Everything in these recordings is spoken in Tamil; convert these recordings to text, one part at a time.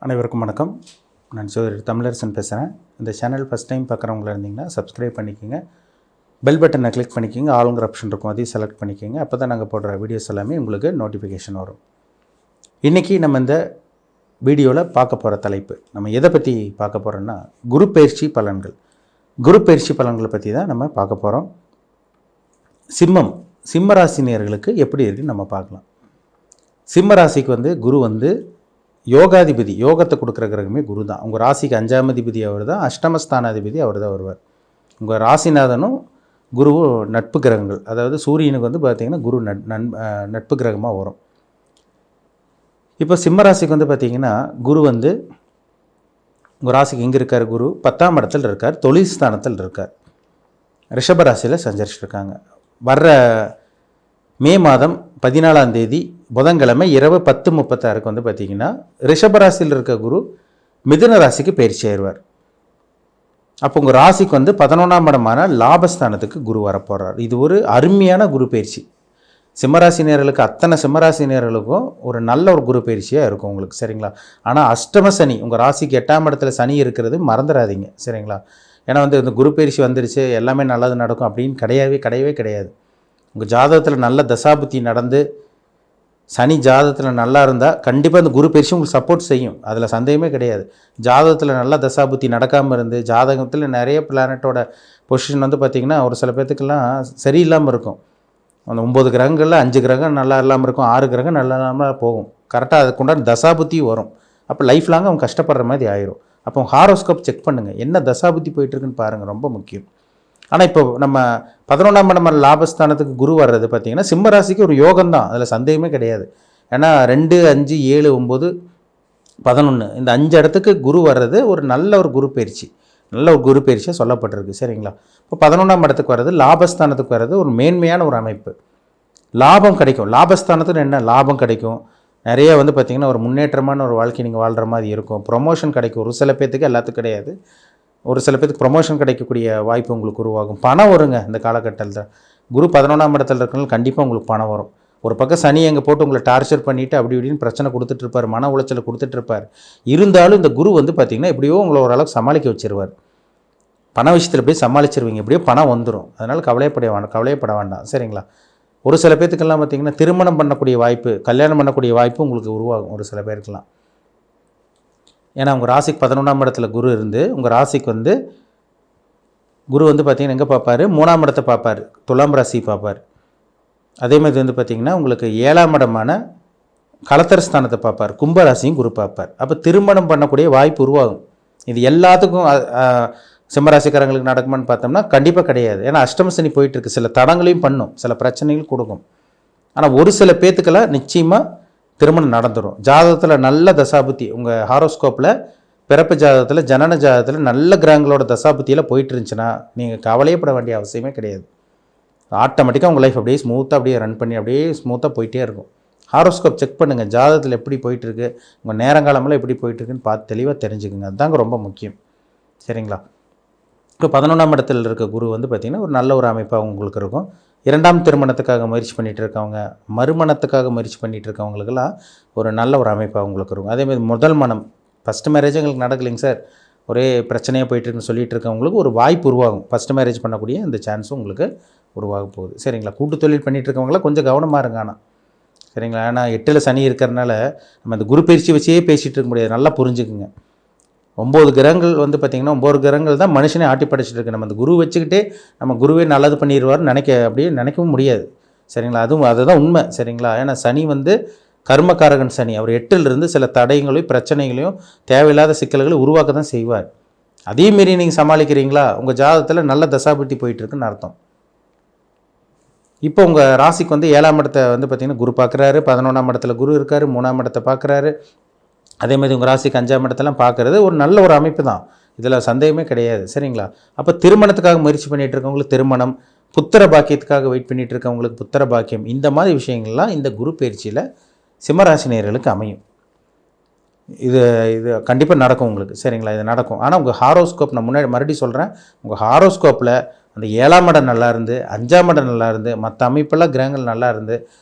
அனைவருக்கும் வணக்கம். நான் தமிழரசன் பேசுகிறேன். இந்த சேனல் ஃபஸ்ட் டைம் பார்க்குறவங்களா இருந்தீங்கன்னா சப்ஸ்கிரைப் பண்ணிக்கோங்க. பெல் பட்டனை கிளிக் பண்ணிக்கோங்க. ஆளுங்கிற ஆப்ஷன் இருக்கும், அதையும் செலக்ட் பண்ணிக்கோங்க. அப்போ தான் நாங்கள் போடுற வீடியோஸ் எல்லாமே உங்களுக்கு நோட்டிஃபிகேஷன் வரும். இன்றைக்கி நம்ம இந்த வீடியோவில் பார்க்க போகிற தலைப்பு, நம்ம எதை பற்றி பார்க்க போகிறோன்னா குரு பயிற்சி பலன்கள். குரு பயிற்சி பலன்களை பற்றி தான் நம்ம பார்க்க போகிறோம். சிம்ம ராசினியர்களுக்கு எப்படி இருக்குன்னு நம்ம பார்க்கலாம். சிம்ம ராசிக்கு குரு யோகாதிபதி, யோகத்தை கொடுக்குற கிரகமே குரு தான். உங்கள் ராசிக்கு 5ஆம் அதிபதி அவர் தான், அஷ்டமஸ்தானாதிபதி அவர் தான் வருவார். உங்கள் ராசிநாதனும் குருவும் நட்பு கிரகங்கள். அதாவது சூரியனுக்கு பார்த்திங்கன்னா குரு நட்பு கிரகமாக வரும். இப்போ சிம்ம ராசிக்கு பார்த்திங்கன்னா குரு உங்கள் ராசிக்கு எங்கே இருக்கார்? குரு 10ஆம் இடத்தில் இருக்கார், தொழில் ஸ்தானத்தில் இருக்கார். ரிஷப ராசியில் சஞ்சரிச்சிருக்காங்க. வர்ற மே மாதம் 14ஆம் தேதி புதன்கிழமை இரவு 10:36 பார்த்திங்கன்னா ரிஷபராசியில் இருக்க குரு மிதுன ராசிக்கு பயிற்சி ஆயிடுவார். அப்போ உங்கள் ராசிக்கு 11ஆம் இடமான லாபஸ்தானத்துக்கு குரு வரப்போகிறார். இது ஒரு அருமையான குரு பயிற்சி. சிம்மராசினியர்களுக்கு, அத்தனை சிம்மராசினியர்களுக்கும் ஒரு நல்ல ஒரு குரு பயிற்சியாக இருக்கும் உங்களுக்கு, சரிங்களா? ஆனால் அஷ்டம சனி, உங்கள் ராசிக்கு 8ஆம் இடத்துல சனி இருக்கிறது மறந்துடாதீங்க, சரிங்களா? ஏன்னா இந்த குரு பயிற்சி வந்துருச்சு எல்லாமே நல்லது நடக்கும் அப்படின்னு கிடையவே கிடையாது. உங்கள் ஜாதகத்தில் நல்ல தசாபுத்தி நடந்து சனி ஜாதகத்தில் நல்லா இருந்தால் கண்டிப்பாக இந்த குரு பயிற்சி உங்களுக்கு சப்போர்ட் செய்யும், அதில் சந்தேகமே கிடையாது. ஜாதகத்தில் நல்ல தசாபுத்தி நடக்காமல் இருந்து ஜாதகத்தில் நிறைய பிளானட்டோட பொசிஷன் பார்த்திங்கன்னா ஒரு சில பேர்த்துக்கெல்லாம் சரியில்லாமல் இருக்கும். அந்த 9 கிரகங்களில் 5 கிரகம் நல்லா இல்லாமல் இருக்கும், 6 கிரகம் நல்லா இல்லாமல் போகும். கரெக்டாக அதுக்குண்டான தசாபுத்தியும் வரும். அப்போ லைஃப் லாங் அவங்க கஷ்டப்படுற மாதிரி ஆயிரும். அப்போ ஹாரோஸ்கோப் செக் பண்ணுங்கள், என்ன தசாபுத்தி போயிட்டுருக்குன்னு பாருங்கள், ரொம்ப முக்கியம். ஆனால் இப்போ நம்ம 11ஆம் இடம் லாபஸ்தானத்துக்கு குரு வர்றது பார்த்திங்கன்னா சிம்ம ராசிக்கு ஒரு யோகம் தான், அதில் சந்தேகமே கிடையாது. ஏன்னா 2, 5, 7, 9, 11 இந்த 5 இடத்துக்கு குரு வர்றது ஒரு நல்ல ஒரு குரு பயிற்சி, நல்ல ஒரு குரு பயிற்சியாக சொல்லப்பட்டிருக்கு, சரிங்களா? இப்போ 11ஆம் இடத்துக்கு வர்றது, லாபஸ்தானத்துக்கு வர்றது ஒரு மேன்மையான ஒரு அமைப்பு. லாபம் கிடைக்கும். லாபஸ்தானத்துக்கு என்ன லாபம் கிடைக்கும்? நிறைய பார்த்திங்கன்னா ஒரு முன்னேற்றமான ஒரு வாழ்க்கை நீங்கள் வாழ்கிற மாதிரி இருக்கும். ப்ரொமோஷன் கிடைக்கும். ஒரு சில பேர்த்துக்கு, எல்லாத்துக்கும் கிடையாது. ஒரு சில பேருக்கு ப்ரொமோஷன் கிடைக்கக்கூடிய வாய்ப்பு உங்களுக்கு உருவாகும். பணம் வருங்க இந்த காலகட்டத்தில். குரு 11ஆம் இடத்துல இருக்கனால கண்டிப்பாக உங்களுக்கு பணம் வரும். ஒரு பக்கம் சனி எங்கே போட்டு உங்களை டார்ச்சர் பண்ணிவிட்டு அப்படி இப்படின்னு பிரச்சனை கொடுத்துட்ருப்பார், மன உளைச்சலை கொடுத்துட்ருப்பார். இருந்தாலும் இந்த குரு பார்த்திங்கன்னா எப்படியோ உங்களை ஓரளவுக்கு சமாளிக்க வச்சிருவார். பண விஷயத்தில் போய் சமாளிச்சிருவீங்க, எப்படியோ பணம் வந்துடும். அதனால் கவலைப்பட வேண்டாம், சரிங்களா? ஒரு சில பேர்த்துக்கெல்லாம் பார்த்திங்கன்னா திருமணம் பண்ணக்கூடிய வாய்ப்பு, கல்யாணம் பண்ணக்கூடிய வாய்ப்பு உங்களுக்கு உருவாகும் ஒரு சில பேருக்கெல்லாம். ஏன்னா உங்கள் ராசிக்கு 11ஆம் இடத்துல குரு இருந்து உங்கள் ராசிக்கு குரு பார்த்திங்கன்னா எங்கே பார்ப்பார்? 3ஆம் இடத்தை பார்ப்பார், துலாம் ராசி பார்ப்பார். அதே மாதிரி பார்த்திங்கன்னா உங்களுக்கு 7ஆம் இடமான கலத்தர ஸ்தானத்தை பார்ப்பார், கும்பராசியும் குரு பார்ப்பார். அப்போ திருமணம் பண்ணக்கூடிய வாய்ப்பு உருவாகும். இது எல்லாத்துக்கும் சிம்மராசிக்காரங்களுக்கு நடக்குமான்னு பார்த்தோம்னா கண்டிப்பாக கிடையாது. ஏன்னா அஷ்டம சனி போயிட்டுருக்கு, சில தடங்களையும் பண்ணும், சில பிரச்சனைகள் கொடுக்கும். ஆனால் ஒரு சில பேர்த்துக்கெல்லாம் நிச்சயமாக திருமணம் நடந்துடும். ஜாதகத்தில் நல்ல தசாபுத்தி, உங்கள் ஹாரோஸ்கோப்பில் பிறப்பு ஜாதகத்தில், ஜனன ஜாதகத்தில் நல்ல கிரகங்களோட தசாபுத்தியில் போயிட்டு இருந்துச்சுன்னா நீங்கள் கவலையப்பட வேண்டிய அவசியமே கிடையாது. ஆட்டோமேட்டிக்காக உங்கள் லைஃப் அப்படியே ரன் பண்ணி அப்படியே ஸ்மூத்தாக போயிட்டே இருக்கும். ஹாரோஸ்கோப் செக் பண்ணுங்கள், ஜாதகத்தில் எப்படி போயிட்டுருக்கு, உங்கள் நேரங்காலமெல்லாம் எப்படி போயிட்டுருக்குன்னு பார்த்து தெளிவாக தெரிஞ்சுக்குங்க. அதுதாங்க ரொம்ப முக்கியம், சரிங்களா? இப்போ 11ஆம் இடத்துல இருக்க குரு பார்த்திங்கன்னா ஒரு நல்ல ஒரு அமைப்பாக உங்களுக்கு இருக்கும். 2ஆம் திருமணத்துக்காக முயற்சி பண்ணிகிட்டு இருக்கவங்க, மறுமணத்துக்காக முயற்சி பண்ணிகிட்டு இருக்கவங்களுக்கெல்லாம் ஒரு நல்ல ஒரு அமைப்பாக உங்களுக்கு இருக்கும். அதேமாதிரி முதல் மனம், ஃபஸ்ட்டு மேரேஜ் எங்களுக்கு நடக்கலைங்க சார், ஒரே பிரச்சனையாக போயிட்டுருக்குன்னு சொல்லிட்டு இருக்கவங்களுக்கு ஒரு வாய்ப்பு உருவாகும். ஃபஸ்ட்டு மேரேஜ் பண்ணக்கூடிய இந்த சான்ஸும் உங்களுக்கு உருவாக போகுது, சரிங்களா? கூட்டு தொழில் பண்ணிகிட்டு இருக்கவங்களாம் கொஞ்சம் கவனமாக இருங்க. ஆனால் சரிங்களா, ஏன்னா 8ல் சனி இருக்கிறனால நம்ம அந்த குரு பயிற்சி வச்சே பேசிகிட்டு இருக்க முடியாது. நல்லா புரிஞ்சுக்குங்க. 9 கிரகங்கள் பார்த்திங்கன்னா 9 கிரகங்கள் தான் மனுஷனே ஆட்டி படைச்சிட்டு இருக்கு. நம்ம அந்த குரு வச்சுக்கிட்டே நம்ம குருவே நல்லது பண்ணிடுவார்னு அப்படியே நினைக்கவும் முடியாது, சரிங்களா? அதுதான் உண்மை, சரிங்களா? ஏன்னா சனி கர்மகாரகன் சனி. அவர் 8லிருந்து சில தடைகளையும் பிரச்சனைகளையும் தேவையில்லாத சிக்கல்களை உருவாக்க தான் செய்வார். அதே மாரி நீங்கள் சமாளிக்கிறீங்களா? உங்கள் ஜாதகத்தில் நல்ல தசாபுத்தி போயிட்டுருக்குன்னு அர்த்தம். இப்போ உங்கள் ராசிக்கு 7ஆம் இடத்தை பார்த்திங்கன்னா குரு பார்க்குறாரு, 11ஆம் இடத்துல குரு இருக்கார், 3ஆம் இடத்தை பார்க்குறாரு. அதேமாதிரி உங்கள் ராசிக்கு 5ஆம் இடத்தெல்லாம் பார்க்குறது ஒரு நல்ல ஒரு அமைப்பு தான், இதில் சந்தேகமே கிடையாது, சரிங்களா? அப்போ திருமணத்துக்காக முயற்சி பண்ணிகிட்டு இருக்கவங்களுக்கு திருமணம், புத்திர பாக்கியத்துக்காக வெயிட் பண்ணிகிட்டு இருக்கவங்களுக்கு புத்திர பாக்கியம், இந்த மாதிரி விஷயங்கள்லாம் இந்த குரு பயிற்சியில் சிம்மராசினியர்களுக்கு அமையும். இது கண்டிப்பாக நடக்கும் உங்களுக்கு, சரிங்களா? இது நடக்கும். ஆனால் உங்கள் ஹாரோஸ்கோப், நான் முன்னாடி மறுபடியும் சொல்கிறேன், உங்கள் ஹாரோஸ்கோப்பில் அந்த 7ஆம் இடம் நல்லா இருந்து, 5ஆம் இடம் நல்லா இருந்து, மற்ற அமைப்பெல்லாம் கிரகங்கள் நல்லா இருந்து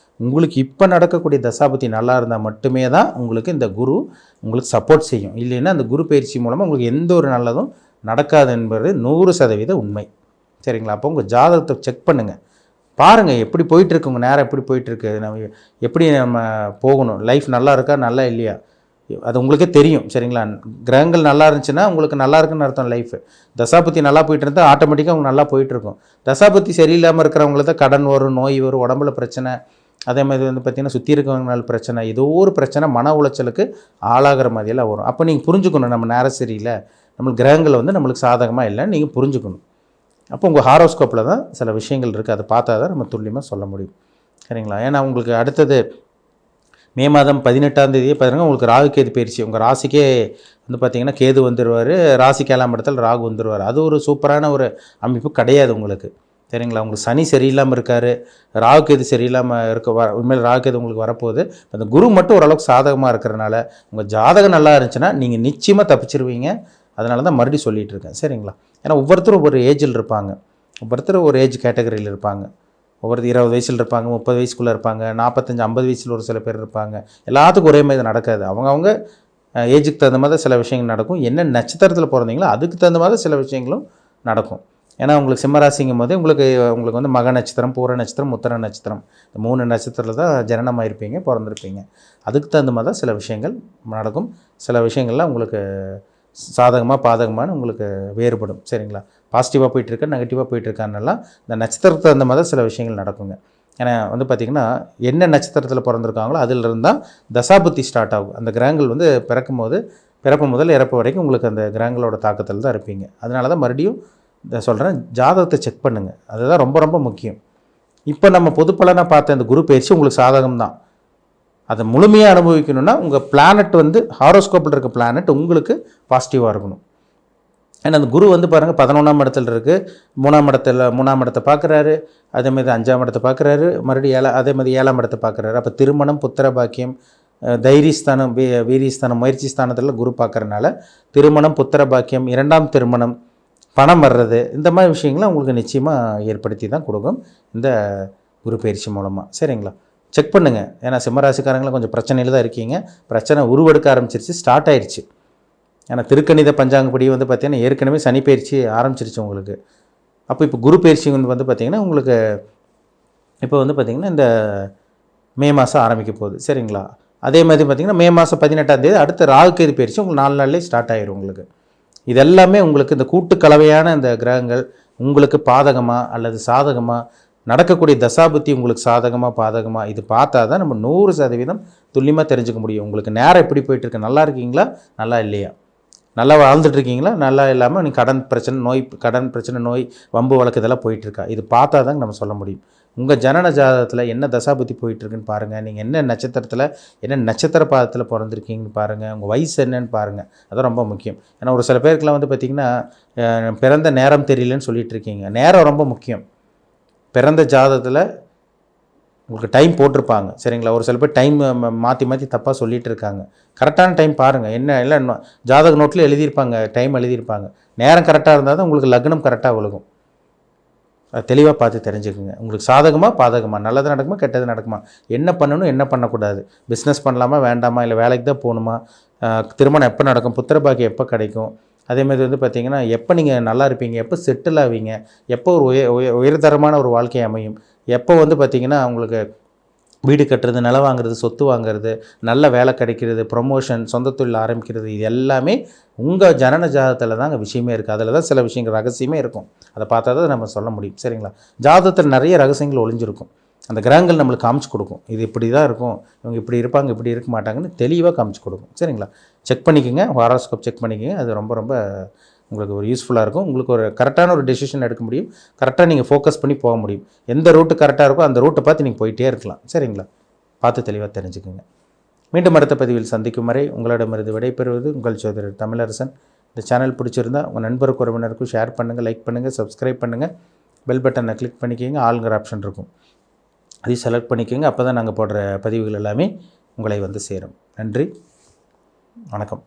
உங்களுக்கு இப்போ நடக்கக்கூடிய தசாபதி நல்லா இருந்தால் மட்டுமே தான் உங்களுக்கு இந்த குரு உங்களுக்கு சப்போர்ட் செய்யும். இல்லைன்னா அந்த குரு பயிற்சி மூலமாக உங்களுக்கு எந்த ஒரு நல்லதும் நடக்காது என்பது 100% உண்மை. சரிங்களா? அப்போ உங்கள் ஜாதகத்தை செக் பண்ணுங்கள், பாருங்கள் எப்படி போயிட்டுருக்கு, உங்கள் நேரம் எப்படி போயிட்டுருக்கு, நம்ம எப்படி நம்ம போகணும், லைஃப் நல்லா இருக்கா நல்லா இல்லையா, அது உங்களுக்கே தெரியும். சரிங்களா? கிரகங்கள் நல்லா இருந்துச்சுன்னா உங்களுக்கு நல்லா இருக்குன்னு அர்த்தம். லைஃப் தசாபதி நல்லா போயிட்டு இருந்தால் ஆட்டோமேட்டிக்காக உங்களுக்கு நல்லா போயிட்டுருக்கும். தசாபதி சரியில்லாமல் இருக்கிறவங்கள தான் கடன் வரும், நோய் வரும், உடம்புல பிரச்சனை, அதே மாதிரி வந்து பார்த்திங்கன்னா சுற்றி இருக்கிறவங்களால பிரச்சனை, ஏதோ ஒரு பிரச்சனை, மன உளைச்சலுக்கு ஆளாகிற மாதிரியெல்லாம் வரும். அப்போ நீங்கள் புரிஞ்சுக்கணும், நம்ம நேரம் சரியில்லை, நம்மளுக்கு கிரகங்கள் வந்து நம்மளுக்கு சாதகமாக இல்லைன்னு நீங்கள் புரிஞ்சுக்கணும். அப்போ உங்கள் ஹாரோஸ்கோப்பில் தான் சில விஷயங்கள் இருக்குது, அதை பார்த்தா தான் நம்ம துல்லியமாக சொல்ல முடியும். சரிங்களா? ஏன்னா உங்களுக்கு அடுத்தது மே மாதம் 18ஆம் தேதியே பாருங்கள், உங்களுக்கு ராகு கேது பயிற்சி. உங்கள் ராசிக்கே வந்து பார்த்திங்கன்னா கேது வந்துடுவார், ராசிக்கு 7ஆம் இடத்துல ராகு வந்துடுவார். அது ஒரு சூப்பரான ஒரு அமைப்பு கிடையாது உங்களுக்கு. சரிங்களா? உங்களுக்கு சனி சரியில்லாமல் இருக்கார், ராகு கேது சரியில்லாமல் உண்மையில் ராகு கேது உங்களுக்கு வரப்போகுது. அந்த குரு மட்டும் ஓரளவுக்கு சாதகமாக இருக்கிறனால உங்கள் ஜாதகம் நல்லா இருந்துச்சுன்னா நீங்கள் நிச்சயமாக தப்பிச்சிருவீங்க. அதனால தான் மறுபடியும் சொல்லிகிட்டு இருக்கேன். சரிங்களா? ஏன்னா ஒவ்வொருத்தரும் ஒவ்வொரு ஏஜில் இருப்பாங்க, ஒவ்வொருத்தரும் ஒரு ஏஜ் கேட்டகரியில் இருப்பாங்க. ஒவ்வொருத்தர் 20 வயசில் இருப்பாங்க, 30 வயசுக்குள்ளே இருப்பாங்க, 45 50 வயசில் ஒரு சில பேர் இருப்பாங்க. எல்லாத்துக்கும் ஒரே மாதிரி நடக்காது. அவங்கவுங்க ஏஜுக்கு தகுந்த மாதிரி சில விஷயங்கள் நடக்கும். என்ன நட்சத்திரத்தில் பிறந்தீங்களோ அதுக்கு தகுந்த மாதிரி சில விஷயங்களும் நடக்கும். ஏன்னா உங்களுக்கு சிம்மராசிங்கும் போது உங்களுக்கு வந்து மக நட்சத்திரம், பூர நட்சத்திரம், உத்தர நட்சத்திரம், இந்த 3 நட்சத்திரத்தில் தான் ஜனனமாயிருப்பீங்க, பிறந்திருப்பீங்க. அதுக்கு தகுந்த மாதிரி தான் சில விஷயங்கள் நடக்கும். சில விஷயங்கள்லாம் உங்களுக்கு சாதகமாக பாதகமான உங்களுக்கு வேறுபடும். சரிங்களா? பாசிட்டிவாக போயிட்டுருக்க, நெகட்டிவாக போயிட்டுருக்கான்னெல்லாம் இந்த நட்சத்திரத்துக்கு தகுந்த மாதிரி சில விஷயங்கள் நடக்குங்க. ஏன்னா வந்து பார்த்திங்கன்னா என்ன நட்சத்திரத்தில் பிறந்திருக்காங்களோ அதிலிருந்து தான் தசாபுத்தி ஸ்டார்ட் ஆகும். அந்த கிரகங்கள் வந்து பிறப்பு முதல் இறப்பு வரைக்கும் உங்களுக்கு அந்த கிரகங்களோட தாக்கத்தில் தான் இருப்பீங்க. அதனால தான் மறுபடியும் சொல்கிறேன், ஜாதகத்தை செக் பண்ணுங்கள், அதுதான் ரொம்ப ரொம்ப முக்கியம். இப்போ நம்ம பொது பலனாக பார்த்த இந்த குரு பயிற்சி உங்களுக்கு சாதகம் தான். அதை முழுமையாக அனுபவிக்கணும்னா உங்கள் பிளானட் வந்து ஹாரோஸ்கோப்பில் இருக்க பிளானட் உங்களுக்கு பாசிட்டிவாக இருக்கணும். ஏன்னா அந்த குரு வந்து பாருங்கள் 11ஆம் இடத்துல இருக்குது, 3ஆம் இடத்தை பார்க்குறாரு, அதேமாதிரி 5ஆம் இடத்தை பார்க்குறாரு, மறுபடியும் அதேமாதிரி 7ஆம் இடத்தை பார்க்குறாரு. அப்போ திருமணம், புத்திர பாக்கியம், தைரியஸ்தானம், வீரியஸ்தானம், முயற்சி ஸ்தானத்தில் குரு பார்க்குறனால திருமணம், புத்திர பாக்கியம், 2ஆம் திருமணம், பணம் வர்றது, இந்த மாதிரி விஷயங்களை உங்களுக்கு நிச்சயமாக ஏற்படுத்தி தான் கொடுக்கும் இந்த குரு பயிற்சி மூலமாக. சரிங்களா? செக் பண்ணுங்கள். ஏன்னா சிம்மராசிக்காரங்களும் கொஞ்சம் பிரச்சனையில் தான் இருக்கீங்க. பிரச்சனை உருவெடுக்க ஆரம்பிச்சிருச்சு, ஸ்டார்ட் ஆயிடுச்சு. ஏன்னா திருக்கணித பஞ்சாங்கப்படி வந்து பார்த்திங்கன்னா ஏற்கனவே சனி பயிற்சி ஆரம்பிச்சிருச்சு உங்களுக்கு. அப்போ இப்போ குரு பயிற்சி வந்து பார்த்திங்கன்னா உங்களுக்கு இப்போ வந்து பார்த்திங்கன்னா இந்த மே மாதம் ஆரம்பிக்க போகுது. சரிங்களா? அதே மாதிரி பார்த்திங்கன்னா மே மாதம் 18ஆம் தேதி அடுத்த ராகு கேது பயிற்சி உங்களுக்கு 4 நாள்லேயே ஸ்டார்ட் ஆகிடும் உங்களுக்கு. இதெல்லாமே உங்களுக்கு இந்த கூட்டு கலவையான இந்த கிரகங்கள் உங்களுக்கு பாதகமாக அல்லது சாதகமாக நடக்கக்கூடிய தசாபுத்தி உங்களுக்கு சாதகமாக பாதகமாக இது பார்த்தா தான் நம்ம 100% துல்லியமாக தெரிஞ்சுக்க முடியும். உங்களுக்கு நேரம் எப்படி போயிட்டுருக்கு, நல்லா இருக்கீங்களா நல்லா இல்லையா, நல்லா வாழ்ந்துட்டுருக்கீங்களா நல்லா இல்லாமல் நீங்கள் கடன் பிரச்சனை, நோய், வம்பு வழக்கு இதெல்லாம் போயிட்டுருக்கா, இது பார்த்தா தாங்க நம்ம சொல்ல முடியும். உங்கள் ஜனன ஜாதகத்தில் என்ன தசாபுத்தி போயிட்டுருக்குன்னு பாருங்கள். நீங்கள் என்ன நட்சத்திரத்தில் என்ன நட்சத்திர பாதத்தில் பிறந்திருக்கீங்கன்னு பாருங்கள். உங்கள் வயசு என்னன்னு பாருங்கள். அதான் ரொம்ப முக்கியம். ஏன்னா ஒரு சில பேருக்குலாம் வந்து பார்த்திங்கன்னா பிறந்த நேரம் தெரியலன்னு சொல்லிகிட்டு இருக்கீங்க. நேரம் ரொம்ப முக்கியம். பிறந்த ஜாதகத்தில் உங்களுக்கு டைம் போட்டிருப்பாங்க. சரிங்களா? ஒரு சில பேர் டைம் மாற்றி தப்பாக சொல்லிகிட்டு இருக்காங்க. கரெக்டான டைம் பாருங்கள். இல்லை ஜாதக நோட்டில் எழுதியிருப்பாங்க, டைம் எழுதியிருப்பாங்க. நேரம் கரெக்டாக இருந்தால் தான் உங்களுக்கு லக்னம் கரெக்டாக விழுகும். அது தெளிவாக பார்த்து தெரிஞ்சுக்குங்க. உங்களுக்கு சாதகமாக பாதகமாக, நல்லது நடக்குமா கெட்டது நடக்குமா, என்ன பண்ணணும் என்ன பண்ணக்கூடாது, பிஸ்னஸ் பண்ணலாமா வேண்டாமா, இல்லை வேலைக்கு தான் போகணுமா, திருமணம் எப்போ நடக்கும், புத்திர பாக்கியம் எப்போ கிடைக்கும், அதேமாதிரி வந்து பார்த்திங்கன்னா எப்போ நீங்கள் நல்லா இருப்பீங்க, எப்போ செட்டில் ஆவீங்க, எப்போ ஒரு உயர்தரமான ஒரு வாழ்க்கை அமையும், எப்போ வந்து பார்த்திங்கன்னா உங்களுக்கு வீடு கட்டுறது, நிலம் வாங்குறது, சொத்து வாங்குறது, நல்ல வேலை கிடைக்கிறது, ப்ரொமோஷன், சொந்த தொழில் ஆரம்பிக்கிறது, இது எல்லாமே உங்கள் ஜனன ஜாதகத்தில் தாங்க விஷயமே இருக்குது. அதில் தான் சில விஷயங்கள் ரகசியமே இருக்கும். அதை பார்த்தா தான் நம்ம சொல்ல முடியும். சரிங்களா? ஜாதகத்தில் நிறைய ரகசியங்கள் ஒளிஞ்சிருக்கும். அந்த கிரகங்கள் நம்மளுக்கு காமிச்சு கொடுக்கும். இது இப்படி தான் இருக்கும், இவங்க இப்படி இருப்பாங்க, இப்படி இருக்க மாட்டாங்கன்னு தெளிவாக காமிச்சு கொடுக்கும். சரிங்களா? செக் பண்ணிக்கோங்க, ஹாரோஸ்கோப் செக் பண்ணிக்கோங்க. அது ரொம்ப ரொம்ப உங்களுக்கு ஒரு யூஸ்ஃபுல்லாக இருக்கும். உங்களுக்கு ஒரு கரெக்டான ஒரு டெசிஷன் எடுக்க முடியும். கரெக்டாக நீங்கள் ஃபோக்கஸ் பண்ணி போக முடியும். எந்த ரூட்டு கரெக்டாக இருக்கோ அந்த ரூட்டை பார்த்து நீங்கள் போயிட்டே இருக்கலாம். சரிங்களா? பார்த்து தெளிவாக தெரிஞ்சுக்குங்க. மீண்டும் அடுத்த பதிவில் சந்திக்கும் வரை உங்களிடமிருந்து விடைபெறுவது உங்கள் சோதரர் தமிழரசன். இந்த சேனல் பிடிச்சிருந்தால் உங்கள் நண்பருக்கு உறவினருக்கும் ஷேர் பண்ணுங்கள், லைக் பண்ணுங்கள், சப்ஸ்கிரைப் பண்ணுங்கள், பெல் பட்டனை கிளிக் பண்ணிக்கோங்க. ஆளுங்கிற ஆப்ஷன் இருக்கும், அதையும் செலக்ட் பண்ணிக்கோங்க. அப்போ தான் நாங்கள் போடுற பதிவுகள் எல்லாமே உங்களை வந்து சேரும். நன்றி, வணக்கம்.